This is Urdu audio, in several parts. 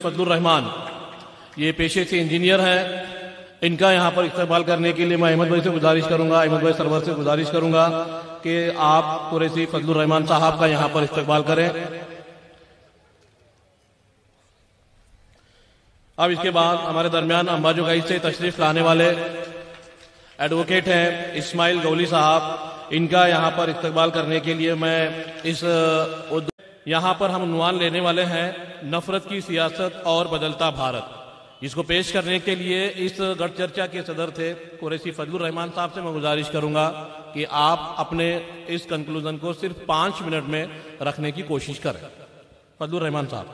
فضل الرحمان یہ پیشے سے انجینئر ہیں، ان کا یہاں پر استقبال کرنے کے لیے میں احمد بھائی سے گزارش کروں گا، احمد بھائی سرور سے گزارش کروں گا کہ آپ قریشی فضل الرحمان صاحب کا یہاں پر استقبال کریں۔ اب اس کے بعد ہمارے درمیان امباجوگائی سے تشریف لانے والے ایڈوکیٹ ہیں اسماعیل گولی صاحب، ان کا یہاں پر استقبال کرنے کے لیے میں یہاں پر ہم عنوان لینے والے ہیں نفرت کی سیاست اور بدلتا بھارت، جس کو پیش کرنے کے لیے اس گٹ چرچا کے صدر تھے قریشی فضل الرحمان صاحب سے میں گزارش کروں گا کہ آپ اپنے اس کنکلوژن کو صرف 5 منٹ میں رکھنے کی کوشش کریں۔ فضل الرحمان صاحب۔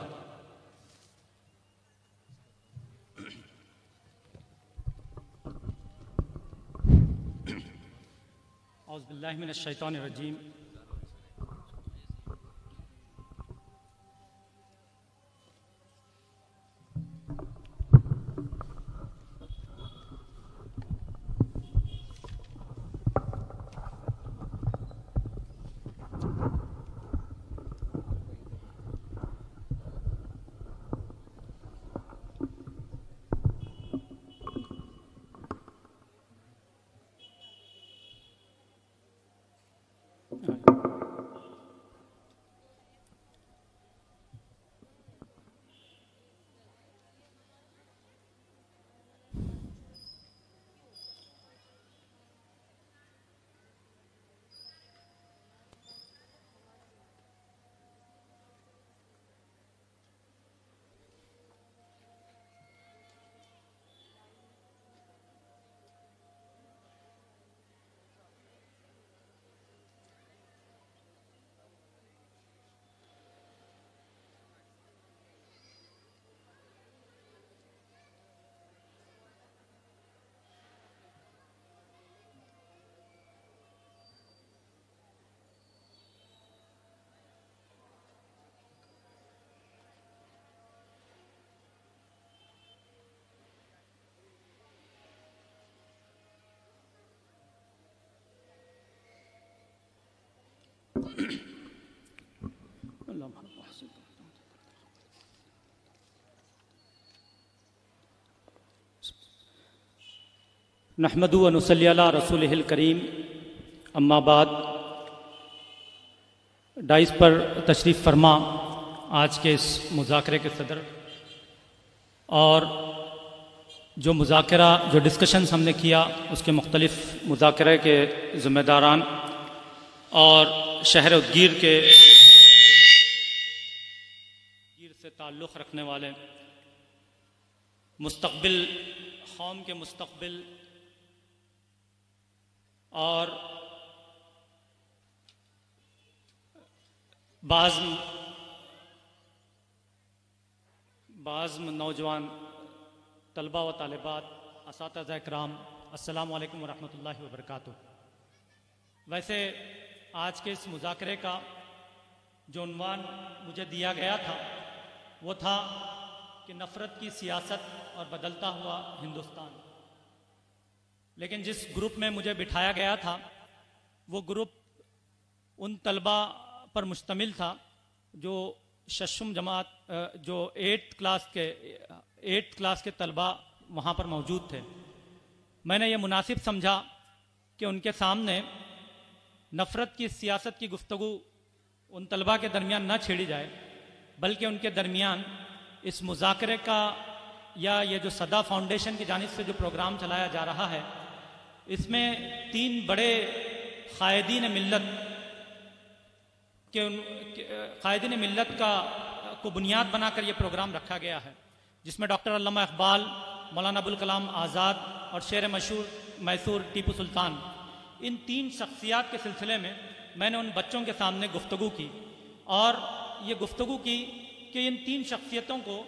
اعوذ باللہ من الشیطان الرجیم۔ نحمد و نصلی علی رسولہ الکریم، اما بعد۔ ڈائس پر تشریف فرما آج کے اس مذاکرے کے صدر اور جو مذاکرہ جو ڈسکشنز ہم نے کیا اس کے مختلف مذاکرے کے ذمہ داران اور شہر ادگیر سے تعلق رکھنے والے مستقبل قوم کے مستقبل اور بعض نوجوان طلبہ و طالبات، اساتذہ اکرام، السلام علیکم ورحمۃ اللہ وبرکاتہ۔ ویسے آج کے اس مذاکرے کا جو عنوان مجھے دیا گیا تھا وہ تھا کہ نفرت کی سیاست اور بدلتا ہوا ہندوستان، لیکن جس گروپ میں مجھے بٹھایا گیا تھا وہ گروپ ان طلبہ پر مشتمل تھا جو ششم جماعت جو 8th کلاس کے طلبہ وہاں پر موجود تھے۔ میں نے یہ مناسب سمجھا کہ ان کے سامنے نفرت کی سیاست کی گفتگو ان طلبہ کے درمیان نہ چھیڑی جائے، بلکہ ان کے درمیان اس مذاکرے کا یا یہ جو صدا فاؤنڈیشن کی جانب سے جو پروگرام چلایا جا رہا ہے اس میں 3 بڑے قائدین ملت کو بنیاد بنا کر یہ پروگرام رکھا گیا ہے، جس میں ڈاکٹر علامہ اقبال، مولانا ابوالکلام آزاد اور شعر میسور ٹیپو سلطان، ان 3 شخصیات کے سلسلے میں نے ان بچوں کے سامنے گفتگو کی اور یہ گفتگو کی کہ ان 3 شخصیتوں کو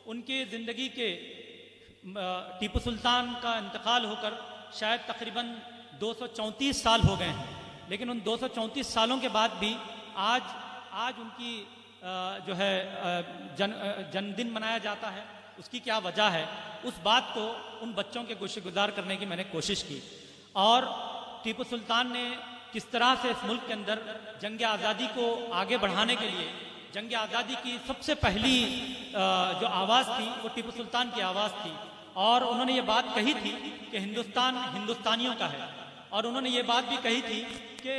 ان کی زندگی کے ٹیپو سلطان کا انتقال ہو کر شاید تقریباً 234 سال ہو گئے ہیں، لیکن ان 234 سالوں کے بعد بھی آج ان کی جو ہے جن دن منایا جاتا ہے، اس کی کیا وجہ ہے، اس بات کو ان بچوں کے گوشے گزار کرنے کی میں نے کوشش کی، اور ٹیپو سلطان نے کس طرح سے اس ملک کے اندر جنگ آزادی کو آگے بڑھانے کے لیے جنگ آزادی کی سب سے پہلی جو آواز تھی وہ ٹیپو سلطان کی آواز تھی، اور انہوں نے یہ بات کہی تھی کہ ہندوستان ہندوستانیوں کا ہے، اور انہوں نے یہ بات بھی کہی تھی کہ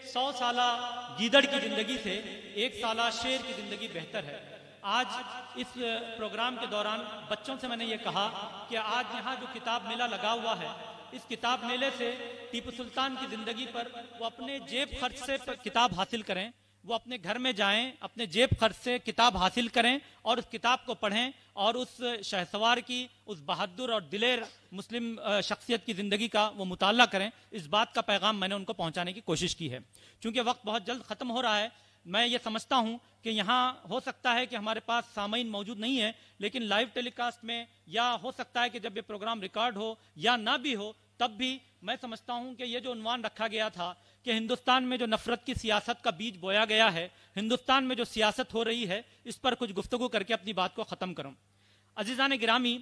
100 سالہ گیدڑ کی زندگی سے 1 سالہ شیر کی زندگی بہتر ہے۔ آج اس پروگرام کے دوران بچوں سے میں نے یہ کہا کہ آج یہاں جو کتاب میلہ لگا ہوا ہے، اس کتاب میلے سے ٹیپو سلطان کی زندگی پر وہ اپنے جیب خرچ سے کتاب حاصل کریں، وہ اپنے گھر میں جائیں، اپنے جیب خرچ سے کتاب حاصل کریں اور اس کتاب کو پڑھیں اور اس شہسوار کی، اس بہادر اور دلیر مسلم شخصیت کی زندگی کا وہ مطالعہ کریں۔ اس بات کا پیغام میں نے ان کو پہنچانے کی کوشش کی ہے۔ چونکہ وقت بہت جلد ختم ہو رہا ہے، میں یہ سمجھتا ہوں کہ یہاں ہو سکتا ہے کہ ہمارے پاس سامعین موجود نہیں ہے، لیکن لائیو ٹیلی کاسٹ میں، یا ہو سکتا ہے کہ جب یہ پروگرام ریکارڈ ہو یا نہ بھی ہو، تب بھی میں سمجھتا ہوں کہ یہ جو عنوان رکھا گیا تھا کہ ہندوستان میں جو نفرت کی سیاست کا بیج بویا گیا ہے، ہندوستان میں جو سیاست ہو رہی ہے، اس پر کچھ گفتگو کر کے اپنی بات کو ختم کروں۔ عزیزان گرامی،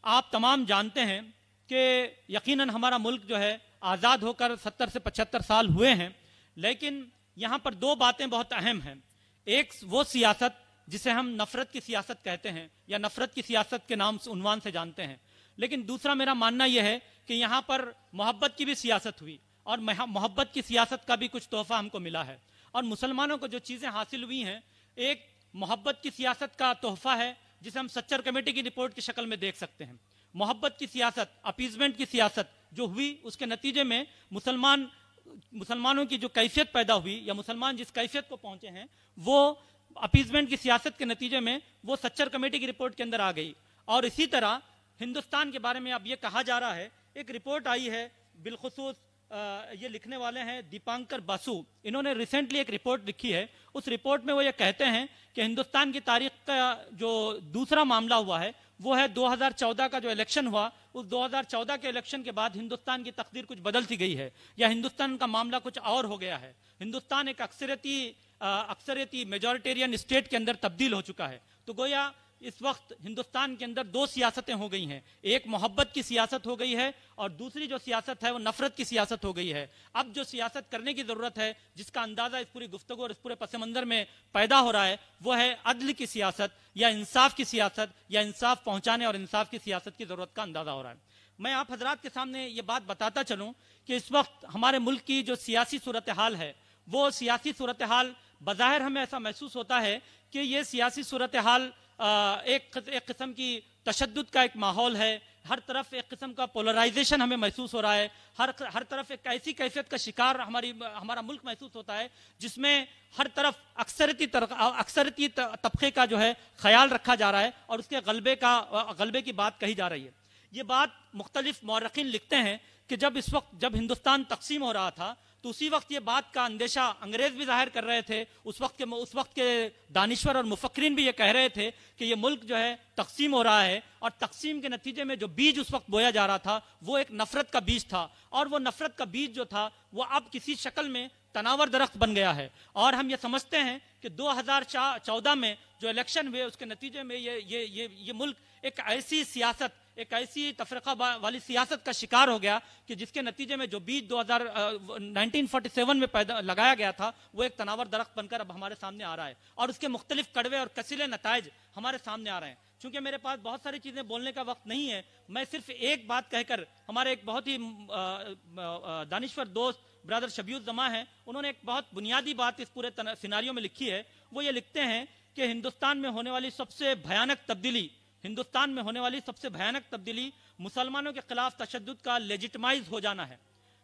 آپ تمام جانتے ہیں کہ یقیناً ہمارا ملک جو ہے آزاد ہو کر 70 سے 75 سال ہوئے ہیں، لیکن یہاں پر 2 باتیں بہت اہم ہیں۔ ایک وہ سیاست جسے ہم نفرت کی سیاست کہتے ہیں یا نفرت کی سیاست کے نام سے عنوان سے جانتے ہیں، لیکن دوسرا میرا ماننا یہ ہے کہ یہاں پر محبت کی بھی سیاست ہوئی، اور محبت کی سیاست کا بھی کچھ تحفہ ہم کو ملا ہے، اور مسلمانوں کو جو چیزیں حاصل ہوئی ہیں، ایک محبت کی سیاست کا تحفہ ہے جسے ہم سچر کمیٹی کی رپورٹ کی شکل میں دیکھ سکتے ہیں۔ محبت کی سیاست، اپیزمنٹ کی سیاست جو ہوئی، اس کے نتیجے میں مسلمانوں کی جو کیفیت پیدا ہوئی، یا مسلمان جس کیفیت کو پہنچے ہیں، وہ اپیزمنٹ کی سیاست کے نتیجے میں وہ سچر کمیٹی کی رپورٹ کے اندر آ گئی۔ اور اسی طرح ہندوستان کے بارے میں اب یہ کہا جا رہا ہے، ایک رپورٹ آئی ہے، بالخصوص یہ لکھنے والے ہیں دیپانکر باسو، انہوں نے ریسنٹلی ایک رپورٹ لکھی ہے۔ اس رپورٹ میں وہ یہ کہتے ہیں کہ ہندوستان کی تاریخ کا جو دوسرا معاملہ ہوا ہے وہ ہے 2014 کا جو الیکشن ہوا، اس 2014 کے الیکشن کے بعد ہندوستان کی تقدیر کچھ بدل سی گئی ہے، یا ہندوستان کا معاملہ کچھ اور ہو گیا ہے۔ ہندوستان ایک اکثریتی میجورٹیرین اسٹیٹ کے اندر تبدیل ہو چکا ہے۔ تو گویا اس وقت ہندوستان کے اندر 2 سیاستیں ہو گئی ہیں، ایک محبت کی سیاست ہو گئی ہے، اور دوسری جو سیاست ہے وہ نفرت کی سیاست ہو گئی ہے۔ اب جو سیاست کرنے کی ضرورت ہے، جس کا اندازہ اس پوری گفتگو اور اس پورے پس منظر میں پیدا ہو رہا ہے، وہ ہے عدل کی سیاست، یا انصاف کی سیاست، یا انصاف پہنچانے اور انصاف کی سیاست کی ضرورت کا اندازہ ہو رہا ہے۔ میں آپ حضرات کے سامنے یہ بات بتاتا چلوں کہ اس وقت ہمارے ملک کی جو سیاسی صورتحال ہے، وہ سیاسی صورتحال بظاہر ہمیں ایسا محسوس ہوتا ہے کہ یہ سیاسی صورتحال ایک قسم کی تشدد کا ایک ماحول ہے، ہر طرف ایک قسم کا پولرائزیشن ہمیں محسوس ہو رہا ہے، ہر طرف ایک ایسی کیفیت کا شکار ہمارا ملک محسوس ہوتا ہے جس میں ہر طرف اکثریتی طبقے کا جو ہے خیال رکھا جا رہا ہے، اور اس کے غلبے کی بات کہی جا رہی ہے۔ یہ بات مختلف مورخین لکھتے ہیں کہ جب ہندوستان تقسیم ہو رہا تھا، تو اسی وقت یہ بات کا اندیشہ انگریز بھی ظاہر کر رہے تھے، اس وقت کے دانشور اور مفکرین بھی یہ کہہ رہے تھے کہ یہ ملک جو ہے تقسیم ہو رہا ہے، اور تقسیم کے نتیجے میں جو بیج اس وقت بویا جا رہا تھا وہ ایک نفرت کا بیج تھا، اور وہ نفرت کا بیج جو تھا وہ اب کسی شکل میں تناور درخت بن گیا ہے۔ اور ہم یہ سمجھتے ہیں کہ 2014 میں جو الیکشن ہوئے، اس کے نتیجے میں یہ ملک ایک ایسی سیاست، ایک ایسی تفرقہ والی سیاست کا شکار ہو گیا کہ جس کے نتیجے میں جو بیج 1947 میں لگایا گیا تھا، وہ ایک تناور درخت بن کر اب ہمارے سامنے آ رہا ہے، اور اس کے مختلف کڑوے اور کثیرے نتائج ہمارے سامنے آ رہے ہیں۔ چونکہ میرے پاس بہت ساری چیزیں بولنے کا وقت نہیں ہے، میں صرف ایک بات کہہ کر، ہمارے ایک بہت ہی دانشور دوست برادر شبیہ الزماں ہیں، انہوں نے ایک بہت بنیادی بات اس پورے سیناریو میں لکھی ہے۔ وہ یہ لکھتے ہیں کہ ہندوستان میں ہونے والی سب سے بھیانک تبدیلی مسلمانوں کے خلاف تشدد کا لیجٹمائز ہو جانا ہے،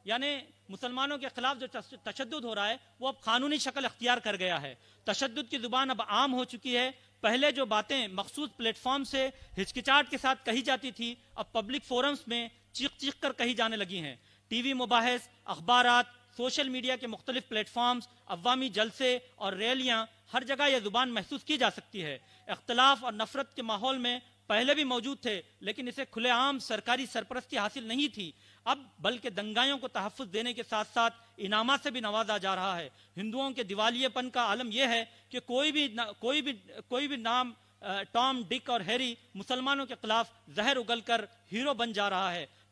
یعنی مسلمانوں کے خلاف جو تشدد ہو رہا ہے وہ اب قانونی شکل اختیار کر گیا ہے۔ تشدد کی زبان اب عام ہو چکی ہے۔ پہلے جو باتیں مخصوص پلیٹ فارم سے ہچکچاہٹ کے ساتھ کہی جاتی تھی، اب پبلک فورمز میں چیخ کر کہی جانے لگی ہیں۔ ٹی وی مباحث، اخبارات، سوشل میڈیا کے مختلف پلیٹ فارمز، عوامی جلسے اور ریلیاں، ہر جگہ یہ زبان محسوس کی جا سکتی ہے۔ اختلاف اور نفرت کے ماحول میں پہلے بھی موجود تھے، لیکن اسے کھلے عام سرکاری سرپرستی حاصل نہیں تھی، اب بلکہ دنگائیوں کو تحفظ دینے کے ساتھ ساتھ انعامات سے بھی نوازا جا رہا ہے۔ ہندوؤں کے دیوالیے پن کا عالم یہ ہے کہ کوئی بھی نام ٹام، ڈک اور ہیری مسلمانوں کے خلاف زہر اگل کر ہیرو بن جا رہا ہے۔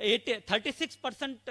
36%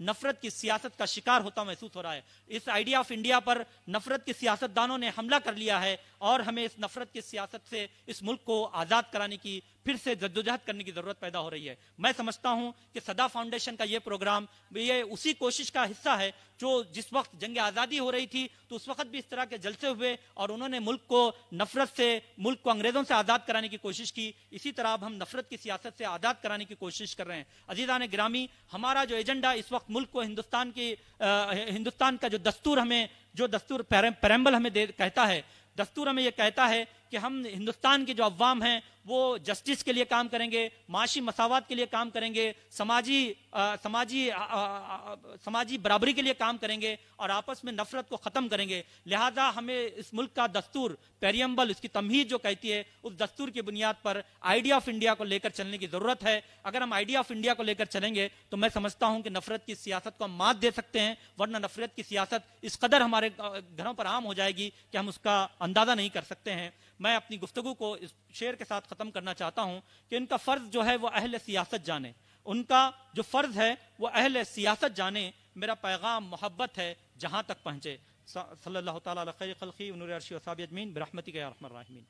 نفرت کی سیاست کا شکار ہوتا محسوس ہو رہا ہے۔ اس آئیڈیا آف انڈیا پر نفرت کے سیاست دانوں نے حملہ کر لیا ہے اور ہمیں اس نفرت کی سیاست سے اس ملک کو آزاد کرانے کی پھر سے جدوجہد کرنے کی ضرورت پیدا ہو رہی ہے۔ میں سمجھتا ہوں کہ صدا فاؤنڈیشن کا یہ پروگرام یہ اسی کوشش کا حصہ ہے جو جس وقت جنگ آزادی ہو رہی تھی تو اس وقت بھی اس طرح کے جلسے ہوئے اور انہوں نے ملک کو نفرت سے، ملک کو انگریزوں سے آزاد کرانے کی کوشش کی۔ اسی طرح اب ہم نفرت کی سیاست سے آزاد کرانے کی کوشش کر رہے ہیں۔ عزیزان گرامی، ہمارا جو ایجنڈا اس وقت ملک کو ہندوستان کا جو دستور ہمیں، جو دستور پیرمبل ہمیں کہتا ہے، دستور ہمیں یہ کہتا ہے کہ ہم ہندوستان کے جو عوام ہیں وہ جسٹس کے لیے کام کریں گے، معاشی مساوات کے لیے کام کریں گے، سماجی برابری کے لیے کام کریں گے اور آپس میں نفرت کو ختم کریں گے۔ لہذا ہمیں اس ملک کا دستور پیریمبل، اس کی تمہید جو کہتی ہے، اس دستور کی بنیاد پر آئیڈیا آف انڈیا کو لے کر چلنے کی ضرورت ہے۔ اگر ہم آئیڈیا آف انڈیا کو لے کر چلیں گے تو میں سمجھتا ہوں کہ نفرت کی سیاست کو ہم مات دے سکتے ہیں، ورنہ نفرت کی سیاست اس قدر ہمارے گھروں پر عام ہو جائے گی کہ ہم اس کا اندازہ نہیں کر سکتے ہیں۔ میں اپنی گفتگو کو اس شعر کے ساتھ ختم کرنا چاہتا ہوں کہ ان کا فرض جو ہے وہ اہل سیاست جانے، ان کا جو فرض ہے وہ اہل سیاست جانے، میرا پیغام محبت ہے جہاں تک پہنچے۔ صلی اللہ تعالیٰ علی خیر خلقی ونور عرشی و صحابہ اجمعین برحمتک یا ارحم الراحمین۔